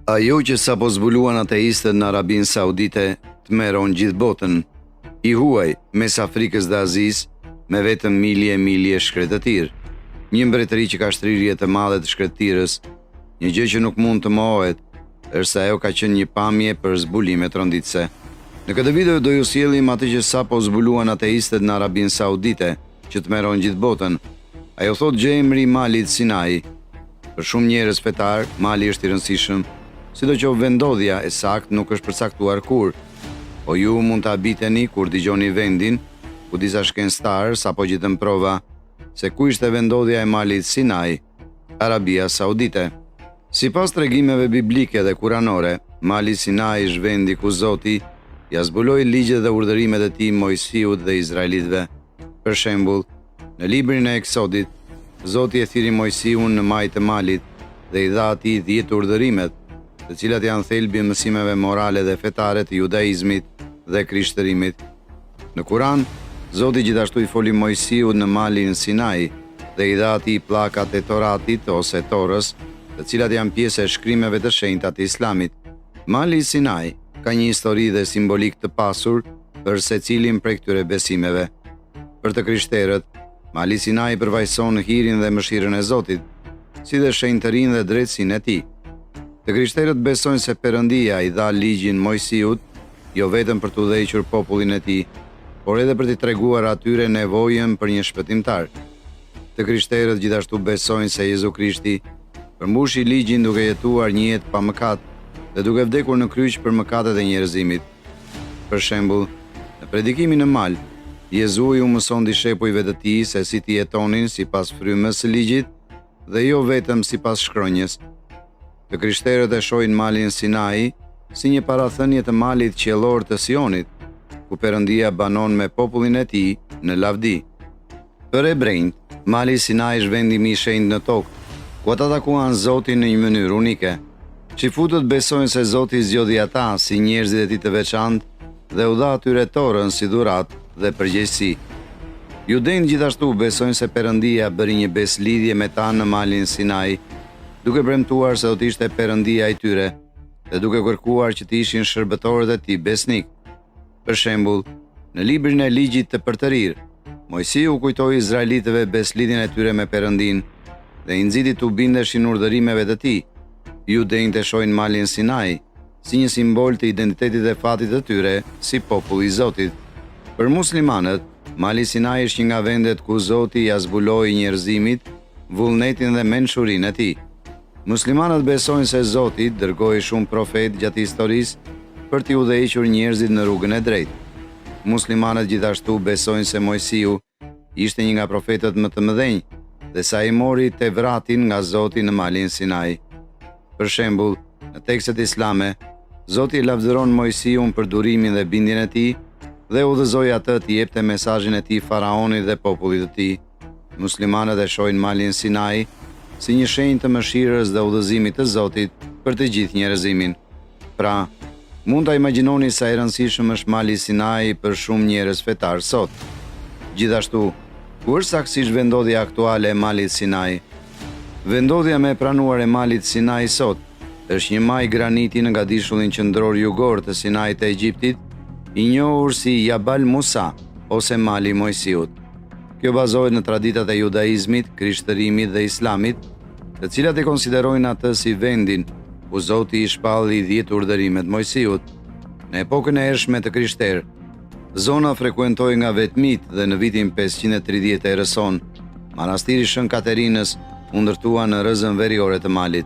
Ajo që sapo zbuluan ateistët në Arabinë Saudite tmeron gjithë botën. I huaj mes Afrikës dhe Azisë me vetëm milje shkretëtirë. Një mbretëri që ka shtrirje të madhe të shkretëtirës, një gjë që nuk mund të mohohet, është ajo ka qenë një pamje për zbulime tronditëse. Në këtë video do ju sjellim atë që sapo zbuluan ateistët në Arabinë Saudite, që tmeron gjithë botën. Ajo thot gjë emri Malit Sinai. Për shumë njerëz fetar, mali është i rëndësishëm, sidoqoftë vendodhja e saktë nuk është përcaktuar kurrë. Po ju mund ta habiteni kur dëgjoni vendin ku disa shkencëtarë sapo gjetën prova se ku ishte vendodhja e Malit Sinai, Arabia Saudite. Sipas tregimeve biblike dhe kuranore, Mali Sinai është vendi ku Zoti ja zbuloi ligjet dhe urdhërimet e tij Mojsiut dhe izraelitëve. Për shembull, në librin e Eksodit, Zoti e thiri Mojsiun në majë të malit dhe i dha atij 10 urdhërimet, të cilat janë thelbi i mësimeve morale dhe fetare të judaizmit dhe krishtërimit. Në Kur'an, Zoti gjithashtu i foli Mojsiut në malin Sinai dhe i dha atij pllakat e Toratit ose Torës, të cilat janë pjesë e shkrimeve të shenjta të Islamit. Mali Sinai ka një histori dhe simbolik të pasur për secilin prej këtyre besimeve. Për të krishterët, Mali Sinai përvajson hirin dhe mëshirën e Zotit, si dhe shenjtërinë dhe drejtësinë e tij. Të krishterët besojnë se Perëndia i dha ligjin Mojsiut, jo vetëm për të udhëhequr popullin e tij, por edhe për t'i treguar atyre nevojën për një shpëtimtar. Të krishterët gjithashtu besojnë se Jezu Krishti përmbushi ligjin duke jetuar një jetë pa mëkat dhe duke vdekur në kryq për mëkatet e njerëzimit. Për shembull, në predikimin në mal, Jezu u mëson dishepujve të tij se si të jetonin sipas frymës së ligjit dhe jo vetëm sipas shkronjës. Të krishterët e shohin malin Sinai si një parathënie të malit qiellor të Sionit, ku Perëndia banon me popullin e tij në lavdi. Për ebrejt, mali Sinai është vendi më i shenjtë në tokë, ku ata takuan Zotin në një mënyrë unike. Xifutët besojnë se Zoti zgjodhi ata si njerëzit e tij të veçantë dhe u dha atyre Torën si dhuratë dhe përgjegjësi. Judejt gjithashtu besojnë se Perëndia bëri një beslidhje me ta në malin Sinai, duke premtuar se do të ishte Perëndia i tyre dhe duke kërkuar që të ishin shërbëtorët e tij besnik. Për shembull, në librin e ligjit të përtërir, Mojsiu kujtoi izraelitëve beslidhjen e tyre me Perëndin dhe i nxiti t'u bindeshin urdhërimeve të tij. Judejt e shohin malin Sinai si një simbol të identitetit dhe fatit të tyre si popull i Zotit. Për muslimanët, mali Sinai është një nga vendet ku Zoti ja zbuloi njerëzimit vullnetin dhe mençurinë e tij. Muslimanët besojnë se Zoti dërgoi shumë profet gjatë historisë për t'i udhëhequr njerëzit në rrugën e drejtë. Muslimanët gjithashtu besojnë se Mojsiu ishte një nga profetët më të mëdhenj dhe sa i mori Tevratin nga Zoti në malin Sinai. Për shembull, në tekstet islame, Zoti lavdëron Mojsiun për durimin dhe bindjen e tij dhe udhëzoi atë të jepte mesazhin e tij faraonit dhe popullit të tij. Muslimanët e shohin malin Sinai si një shenjë të mëshirës dhe udhëzimit të Zotit për të gjithë njerëzimin. Pra, mund ta imagjinoni sa i rëndësishëm është mali Sinai për shumë njerëz fetar sot. Gjithashtu, ku është saktësisht vendodhja aktuale e malit Sinai? Vendodhja më e pranuar e malit Sinai sot është një maj graniti në ngadishullin qendror jugor të Sinait të Egjiptit, i njohur si Jabal Musa ose mali Mojsiut. Kjo bazohet në traditat e judaizmit, krishtërimit dhe islamit, të cilat e konsiderojnë atë si vendin ku Zoti i shpalli 10 urdhërimet Mojsiut. Në epokën e hershme të krishterë, zona frekuentohej nga vetmit dhe në vitin 530 e.R. manastiri Shën Katerinës u ndërtua në rrezën veriore të malit.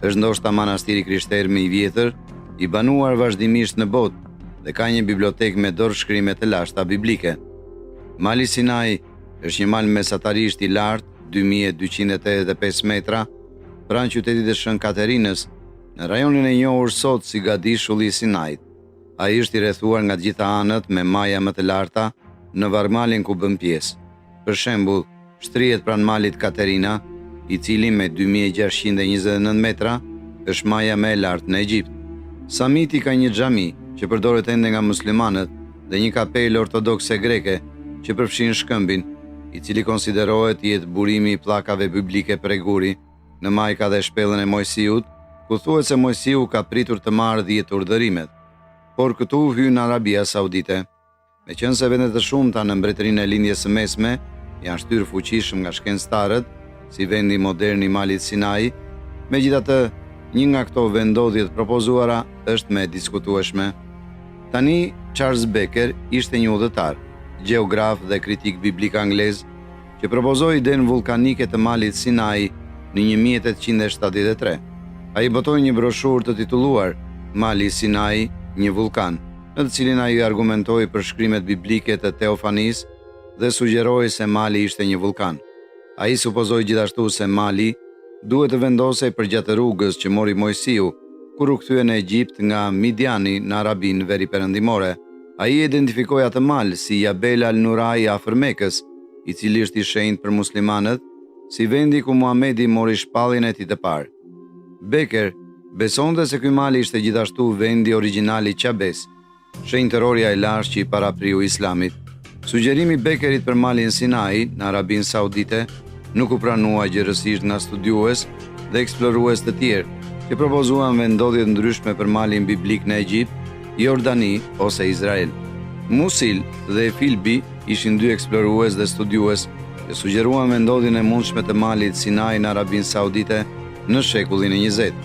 Është ndoshta manastiri krishter më i vjetër i banuar vazhdimisht në botë dhe ka një bibliotekë me dorëshkrime të lashta biblike. Mali Sinai është një mal mesatarisht i lartë, 2285 metra, pranë qytetit të Shën Katerinës, në rajonin e njohur sot si Gadishulli i Sinait. Ai është i rrethuar nga të gjitha anët me maja më të larta në varrmalin ku bën pjesë. Për shembull, shtrihet pranë malit Katerina, i cili me 2629 metra është maja më e lartë në Egjipt. Samiti ka një xhami që përdoret ende nga muslimanët dhe një kapelë ortodokse greke që përfshin shkëmbin, i cili konsiderohet jetë burimi i pllakave biblike prej guri, në majka dhe shpellën e Mojsiut, ku thuhet se Mojsiu ka pritur të marrë 10 urdhërimet, por këtu hyn Arabia Saudite. Meqense vendet të shumta në mbretërinë e lindjes së mesme janë shtyrë fuqishëm nga shkencëtarët, si vendi modern i Malit Sinai, megjithatë, një nga këto vendodhje të propozuara është më e diskutueshme. Tani, Charles Becker ishte një udhëtar, gjeograf dhe kritik biblik anglez, që propozoi idenë vulkanike të Malit Sinai në 1873. Ai botoi një broshurë të titulluar Mali Sinai, një vulkan, në të cilin ai argumentoi për shkrimet biblike të Teofanis dhe sugjeroi se Mali ishte një vulkan. Ai supozoi gjithashtu se Mali duhet të vendosej përgjatë rrugës që mori Mojsiu kur u kthye në Egjipt nga Midiani në Arabinë veriperëndimore. Ai identifikoi atë mal si Jabel al-Nurai afër Mekës, i cili është i shenjtë për muslimanët, si vendi ku Muhamedi mori shpalljen e tij të parë. Becker besonte se ky mal ishte gjithashtu vendi origjinal i Qabes, shenjtëroria e lashtë që i parapriu Islamit. Sugjerimi i Beckerit për malin Sinai në Arabinë Saudite nuk u pranua gjërësisht nga studiues dhe eksplorues të tjerë, që propozuan vendodhje të ndryshme për malin biblik në Egjipt, Jordani ose Izrael. Musil dhe Filbi ishin dy eksplorues dhe studiues që sugjeruan vendodhjen e mundshme të malit Sinai në Arabinë Saudite në shekullin e 20.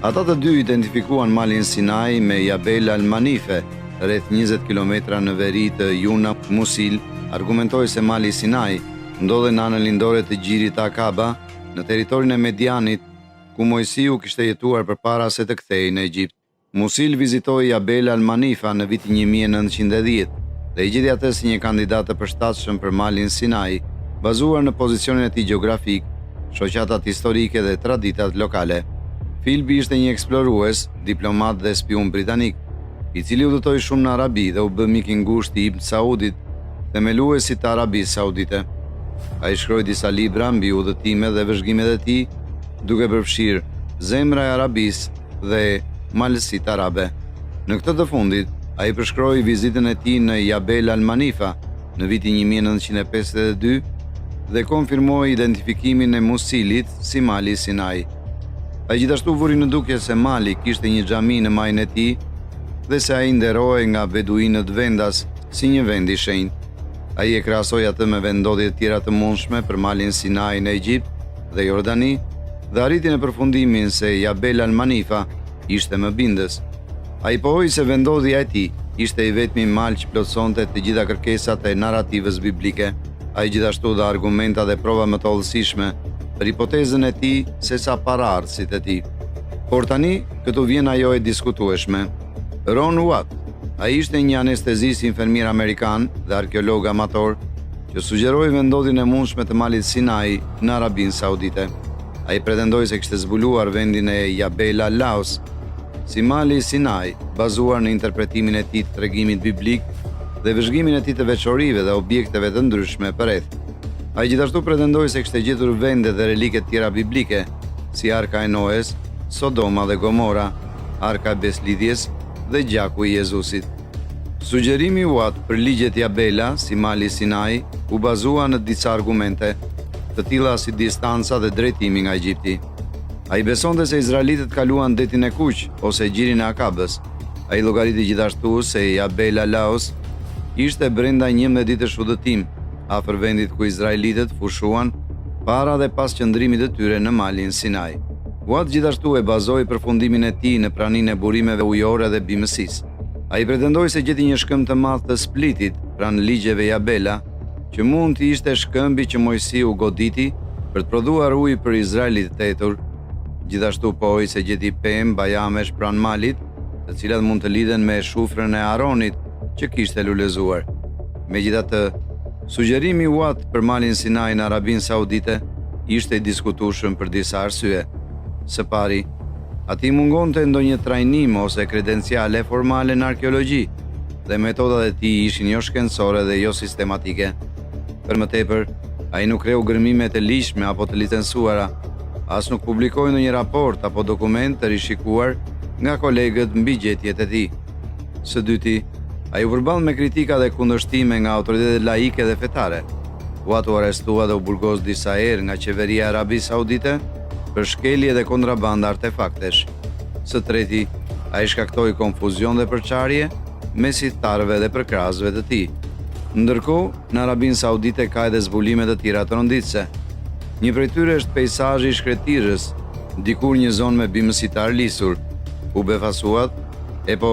Ata të dy identifikuan malin Sinai me Jabel al-Manife, rreth 20 km në veri të Yuna. Musil argumentoi se mali Sinai ndodhe në anën lindore të gjirit Akaba, në territorin e Medianit, ku Mojsiu kishte jetuar përpara se të kthehej në Egjipt. Musil vizitoi Jabel al-Manifa në vitin 1910 dhe i gjeti atë si një kandidat të përshtatshëm për malin Sinai, bazuar në pozicionin e tij gjeografik, shoqatat historike dhe traditat lokale. Filbi ishte një eksplorues, diplomat dhe spiun britanik, i cili udhëtoi shumë në Arabi dhe u bë mik i ngushtë i Ibn Saudit, themeluesit të Arabisë Saudite. Ai shkroi disa libra mbi udhëtimet dhe vëzhgimet e tij, duke përfshirë Zemra e Arabisë dhe Malësitë Arabe. Në këtë të fundit, ai përshkroi vizitën e tij në Jabel al-Manifa në vitin 1952 dhe konfirmoi identifikimin e Musilit si mali Sinai. Ai gjithashtu vuri në dukje se mali kishte një xhami në majën e tij dhe se ai nderohej nga beduinët vendas si një vend i shenjtë. Ai e krahasoi atë me vendodhje të tjera të mundshme për malin Sinai në Egjipt dhe Jordani dhe arriti në përfundimin se Jabel al-Manifa ishte më bindës. Ai pohoi se vendodhja e tij ishte i vetmi mal që plotësonte të gjitha kërkesat e narrativës biblike. Ai gjithashtu dha argumenta dhe prova më të hollësishme për hipotezën e tij se sa paraardhësit e tij. Por tani këtu vjen ajo e diskutueshme. Ron Watt, ai ishte një anestezist infermier amerikan dhe arkeolog amator që sugjeroi vendodhjen e mundshme të malit Sinai në Arabinë Saudite. Ai pretendoi se kishte zbuluar vendin e Jabel al-Laus si mali Sinai, bazuar në interpretimin e tij të tregimit biblik dhe vëzhgimin e tij të veçorive dhe objekteve të ndryshme përreth. Ai gjithashtu pretendoi se kishte gjetur vende dhe relike të tjera biblike, si Arka e Noes, Sodoma dhe Gomora, Arka e Beslidhjes dhe gjaku i Jezusit. Sugjerimi i Watt për ligjet Jabela si mali Sinai u bazua në disa argumente, të tilla si distanca dhe drejtimi nga Egjipti. Ai besonte se izraelitët kaluan detin e Kuq ose gjirin e Akabës. Ai llogariti gjithashtu se Jabel al-Laus ishte brenda 11 ditësh udhëtim afër vendit ku izraelitët fushuan para dhe pas qëndrimit të tyre në malin Sinai. Watt gjithashtu e bazoi përfundimin e tij në praninë e burimeve ujore dhe bimësisë. Ai pretendoi se gjeti një shkëmb të madh të Splitit pranë ligjeve Jabela, që mund të ishte shkëmbi që Mojsiu goditi për të prodhuar ujë për Izraelit të etur. Gjithashtu pohoi se gjeti pemë bajamesh pranë malit, të cilat mund të lidhen me shufrën e Aronit që kishte lulezuar. Megjithatë, sugjerimi i Watt për malin Sinai në Arabinë Saudite ishte i diskutueshëm për disa arsye. Së pari, atij mungonte ndonjë trajnim ose kredenciale formale në arkeologji dhe metodat e tij ishin jo shkencore dhe jo sistematike. Për më tepër, ai nuk kreu gërmime të ligjshme apo të licencuara, as nuk publikoi ndonjë raport apo dokument të rishikuar nga kolegët mbi gjetjet e tij. Së dyti, ai u përball me kritika dhe kundërshtime nga autoritetet laike dhe fetare. Watt u arrestua dhe u burgos disa herë nga qeveria e Arabisë Saudite për shkelje dhe kontrabandë artefaktesh. Së treti, ai shkaktoi konfuzion dhe përçarje mes hitarëve dhe përkrahësve të tij. Ndërkohë, në Arabinë Saudite ka edhe zbulime të tjera të rënditse. Një prej tyre është peizazhi i shkretirës, dikur një zonë me bimësitar lisur, u befasuat, e po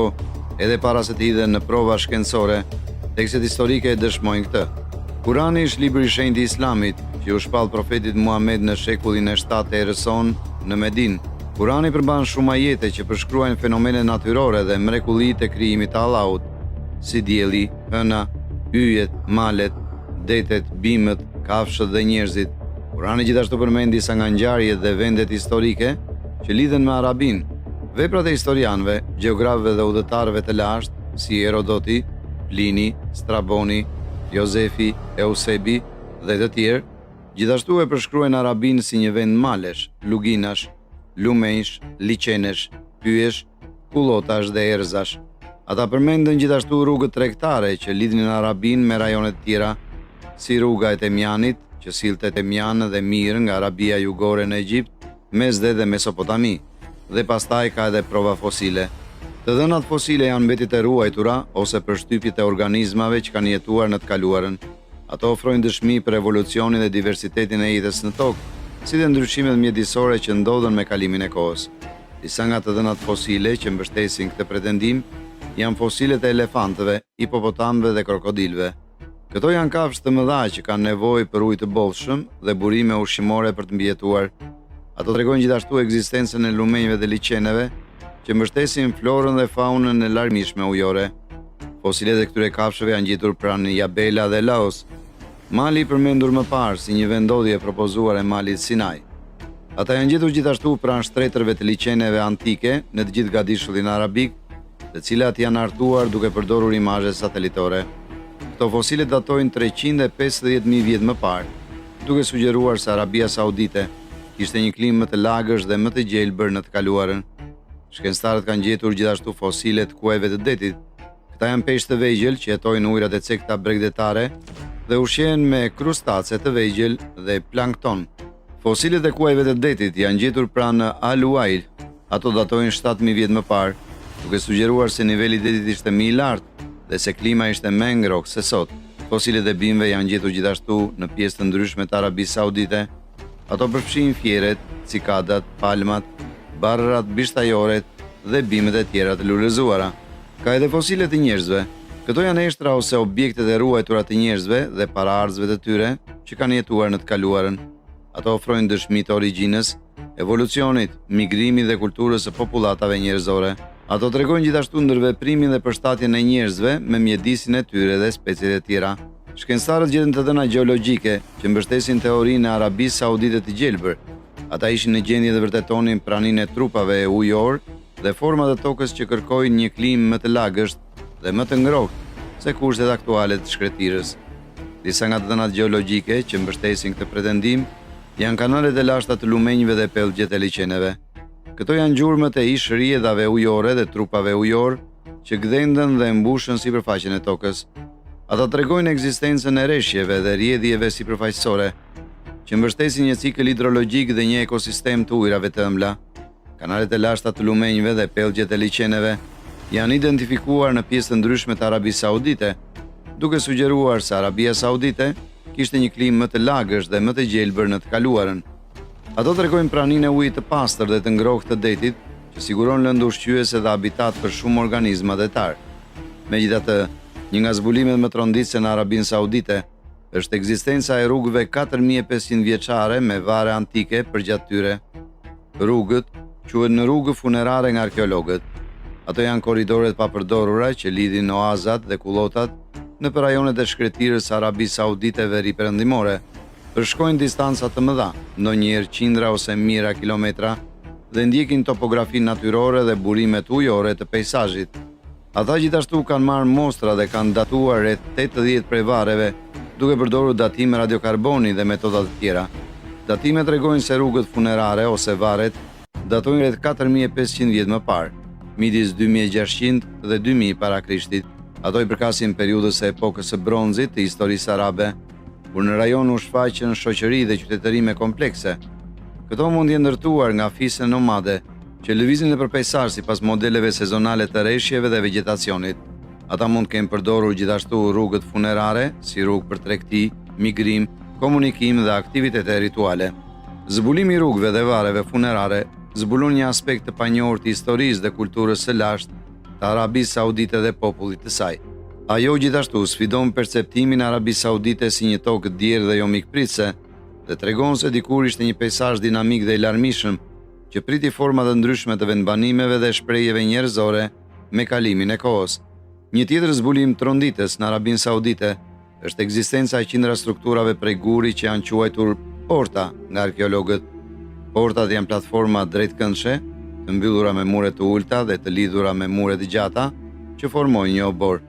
edhe para se të hidhen në prova shkencore, tekstet historike e dëshmojnë këtë. Kurani është libri i shenjtë i Islamit, që u shpall profetit Muhammed në shekullin e 7 e rëson në Medinë. Kurani përmban shumë ajete që përshkruajnë fenomene natyrore dhe mrekullitë e krijimit të Allahut, si dielli, hëna, yjet, malet, detet, bimët, kafshët dhe njerëzit. Kurani gjithashtu përmend disa nga ngjarjet dhe vendet historike që lidhen me Arabinë. Veprat e historianëve, gjeografëve dhe udhëtarëve të lashtë, si Herodoti, Plini, Straboni, Jozefi, Eusebi dhe të tjerë, gjithashtu e përshkruajnë Arabinë si një vend malesh, luginash, lumenjsh, liçenesh, pyesh, kullotash dhe erzash. Ata përmendën gjithashtu rrugët tregtare që lidhnin Arabinë me rajone të tjera, si rruga e Temjanit, që sillte Temjan dhe Mir nga Arabia jugore në Egjipt, Mesdhe dhe Mesopotami, dhe pastaj ka edhe prova fosile. Të dhënat fosile janë mbetit e ruajtura ose përshtypjet e organizmave që kanë jetuar në të kaluarën. Ato ofrojnë dëshmi për evolucionin dhe diversitetin e jetës në tokë, si dhe ndryshimet mjedisore që ndodhen me kalimin e kohës. Disa nga të dhënat fosile që mbështesin këtë pretendim janë fosilet e elefantëve, hipopotamëve dhe krokodilëve. Këto janë kafshë të mëdha që kanë nevojë për ujë të bollshëm dhe burime ushqimore për të mbijetuar. Ato tregojnë gjithashtu ekzistencën e lumenjve dhe liçeneve që mbështesin florën dhe faunën e larmishme ujore. Fosilet e këtyre kafshëve janë gjetur pranë Jabela dhe Laos, mali i përmendur më parë si një vendodhje propozuar e malit Sinai. Ata janë gjetur gjithashtu pranë shtretërve të liçeneve antike në të gjithë gadishullin arabik, të cilat janë hartuar duke përdorur imazhe satelitore. Këto fosile datojnë 350.000 vjet më parë, duke sugjeruar se Arabia Saudite kishte një klimë më të lagësh dhe më të gjelbër në të kaluarën. Shkencëtarët kanë gjetur gjithashtu fosile të kuajve të detit. Këta janë peshq të vegjël që jetojnë në ujërat e cekta bregdetare dhe ushqehen me krustace të vegjël dhe plankton. Fosilet e kuajve të detit janë gjetur pranë Al-Uail. Ato datojnë 7.000 vjet më parë, duke sugjeruar se niveli i detit ishte më i lartë dhe se klima ishte më e ngrohtë se sot. Fosilet e bimëve janë gjetur gjithashtu në pjesë të ndryshme të Arabisë Saudite. Ato përfshin fieret, cikadat, palmat, barrat, bishtajoret dhe bimët e tjera të lulëzuara. Ka edhe fosilet e njerëzve. Këto janë eshtra ose objektet e ruajtura të njerëzve dhe paraardhësve të tyre që kanë jetuar në të kaluarën. Ato ofrojnë dëshmi të origjinës, evolucionit, migrimit dhe kulturës së popullatave njerëzore. Ato tregojnë gjithashtu ndërveprimin dhe përshtatjen e njerëzve me mjedisin e tyre dhe speciet e tjera. Shkencëtarët gjetën të dhëna gjeologjike që mbështesin teorinë e Arabisë Saudite të gjelbër. Ata ishin në gjendje të vërtetonin praninë e trupave e ujor dhe format e tokës që kërkojnë një klimë më të lagësht dhe më të ngrohtë se kushtet aktuale të shkretirës. Disa nga të dhënat gjeologjike që mbështesin këtë pretendim janë kanalet e lashta të lumenjve dhe pellgjet e liçeneve. Këto janë gjurmët e ish rrjedhave ujore dhe trupave ujor që gdhendën dhe mbushën sipërfaqen e tokës. Ata tregojnë ekzistencën e rreshjeve dhe rrjedhjeve sipërfaqësore që mbështesin një cikël hidrologjik dhe një ekosistem të ujrave të ëmbla. Kanalet e lashta të lumenjve dhe pellgjet e liçeneve janë identifikuar në pjesë të ndryshme të Arabisë Saudite, duke sugjeruar se Arabia Saudite kishte një klimë më të lagësht dhe më të gjelbër në të kaluarën. Ato tregojnë praninë e ujit të pastër dhe të ngrohtë të detit, që siguron lëndë ushqyese dhe habitat për shumë organizma detar. Megjithatë, një nga zbulimet më të rëndësishme në Arabinë Saudite është ekzistenca e rrugëve 4500 vjeçare me vare antike përgjatë tyre. Rrugët quhen rrugë funerare nga arkeologët. Ato janë korridoret papërdorura që lidhin oazat dhe kullotat në rajonet e shkretirës së Arabisë Saudite veriperëndimore. Përshkojnë distanca të mëdha, ndonjëherë qindra ose mijëra kilometra, dhe ndjekin topografinë natyrore dhe burimet ujore të peizazhit. Ata gjithashtu kanë marrë mostra dhe kanë datuar rreth 80 prej vareve, duke përdorur datime radiokarboni dhe metoda të tjera. Datimet tregojnë se rrugët funerare ose varet datojnë rreth 4500 vjet më parë, midis 2600 dhe 2000 para Krishtit. Ato i përkasin periudhës së epokës së bronzit të historisë arabe, kur në rajon u shfaqën shoqëri dhe qytetëri me komplekse. Këto mund të ndërtuar nga fisë nomade që lëvizin nëpër pejzazh sipas modeleve sezonale të rreshjeve dhe vegjetacionit. Ata mund të kenë përdorur gjithashtu rrugët funerare, si rrugë për tregti, migrim, komunikim dhe aktivitete rituale. Zbulimi i rrugëve dhe varreve funerare zbulon një aspekt të panjohur të historisë dhe kulturës së lashtë të Arabisë Saudite dhe popullit të saj. Ajo gjithashtu sfidon perceptimin e Arabisë Saudite si një tokë djerë dhe jo mikpritëse dhe tregon se dikur ishte një pejzazh dinamik dhe i larmishëm që priti forma të ndryshme të vendbanimeve dhe shprehjeve njerëzore me kalimin e kohës. Një tjetër zbulim tronditës në Arabinë Saudite është ekzistenca e qindra strukturave prej guri që janë quajtur porta nga arkeologët. Portat janë platforma drejtkëndshe, të mbyllura me mure të ulta dhe të lidhura me mure të gjata që formojnë një obor.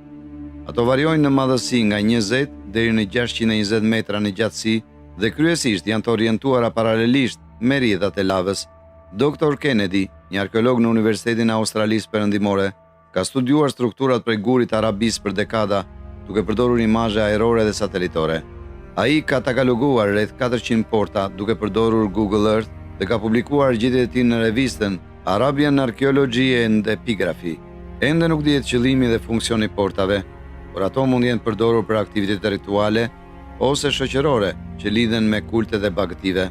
Ato variojnë në madhësi nga 20 deri në 620 metra në gjatësi dhe kryesisht janë të orientuara paralelisht me rrjedhat e lavës. Dr. Kennedy, një arkeolog në Universitetin e Australisë Perëndimore, ka studiuar strukturat prej gurit të Arabisë për dekada, duke përdorur imazhe ajrore dhe satelitore. Ai ka kataloguar rreth 400 porta duke përdorur Google Earth dhe ka publikuar gjetjet e tij në revistën Arabian Archaeology and Epigraphy. Ende nuk dihet qëllimi dhe funksioni i portave, por ato mund jenë përdorur për aktivitete rituale ose shoqërore që lidhen me kultet e bagëtive.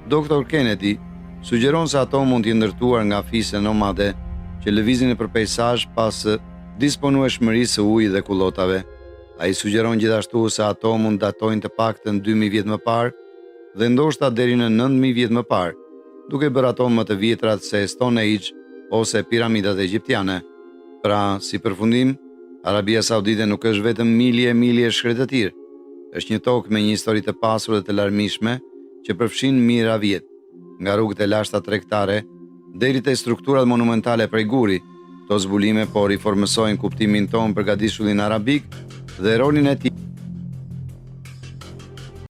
Dr. Kennedy sugjeron se ato mund të jenë ndërtuar nga fise nomade që lëvizin nëpër pejzazh pas disponueshmërisë së ujit dhe kullotave. Ai sugjeron gjithashtu se ato mund datojnë të paktën 2000 vjet më parë dhe ndoshta deri në 9000 vjet më parë, duke bërë ato më të vjetrat se Stone Age ose piramidat egjiptiane. Pra, si përfundim, Arabia Saudite nuk është vetëm milje shkretëtir. Është një tokë me një histori të pasur dhe të larmishme që përfshin mijëra vjet, nga rrugët e lashta tregtare deri te strukturat monumentale prej guri. Këto zbulime po riformësojnë kuptimin tonë për gadishullin arabik dhe rolin e tij